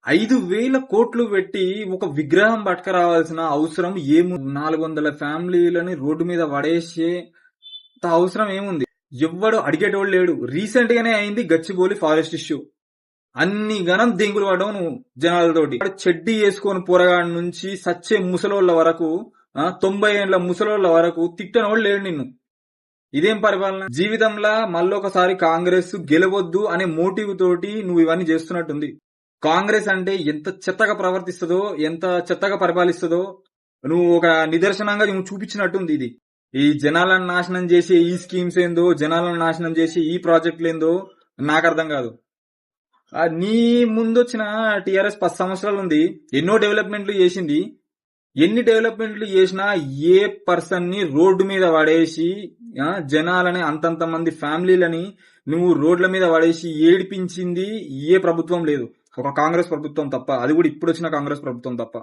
5,000 కోట్లు పెట్టి ఒక విగ్రహం పట్టుకురావాల్సిన అవసరం 400 ఫ్యామిలీలని రోడ్డు మీద పడేసే అవసరం ఏముంది? ఎవ్వడు అడిగేటోడు లేడు. రీసెంట్ గానే అయింది గచ్చిబౌలి ఫారెస్ట్ ఇష్యూ. అన్ని గనం దెంగులు పడవు నువ్వు జనాలతోటి. చెడ్డీ వేసుకొని పోరగాడి నుంచి సచ్చే ముసలోళ్ళ వరకు 90 ఏళ్ల ముసలోళ్ళ వరకు తిట్టనోడు లేడు నిన్ను. ఇదేం పరిపాలన? జీవితంలో మళ్ళొకసారి కాంగ్రెస్ గెలవద్దు అనే మోటివ్ తోటి నువ్వు ఇవన్నీ చేస్తున్నట్టుంది. కాంగ్రెస్ అంటే ఎంత చెత్తగా ప్రవర్తిస్తుందో, ఎంత చెత్తగా పరిపాలిస్తుందో నువ్వు ఒక నిదర్శనంగా నువ్వు చూపించినట్టుంది. ఇది ఈ జనాలను నాశనం చేసే ఈ స్కీమ్స్ ఏందో, జనాలను నాశనం చేసే ఈ ప్రాజెక్టులు ఏందో నాకు అర్థం కాదు. నీ ముందొచ్చిన టిఆర్ఎస్ 10 సంవత్సరాలు ఉంది, ఎన్నో డెవలప్మెంట్లు చేసింది. ఎన్ని డెవలప్మెంట్లు చేసినా ఏ పర్సన్ ని రోడ్డు మీద పడేసి జనాలని అంతంత మంది ఫ్యామిలీలని నువ్వు రోడ్ల మీద పడేసి ఏడిపించింది ఏ ప్రభుత్వం లేదు, ఒక కాంగ్రెస్ ప్రభుత్వం తప్ప. అది కూడా ఇప్పుడు వచ్చిన కాంగ్రెస్ ప్రభుత్వం తప్ప.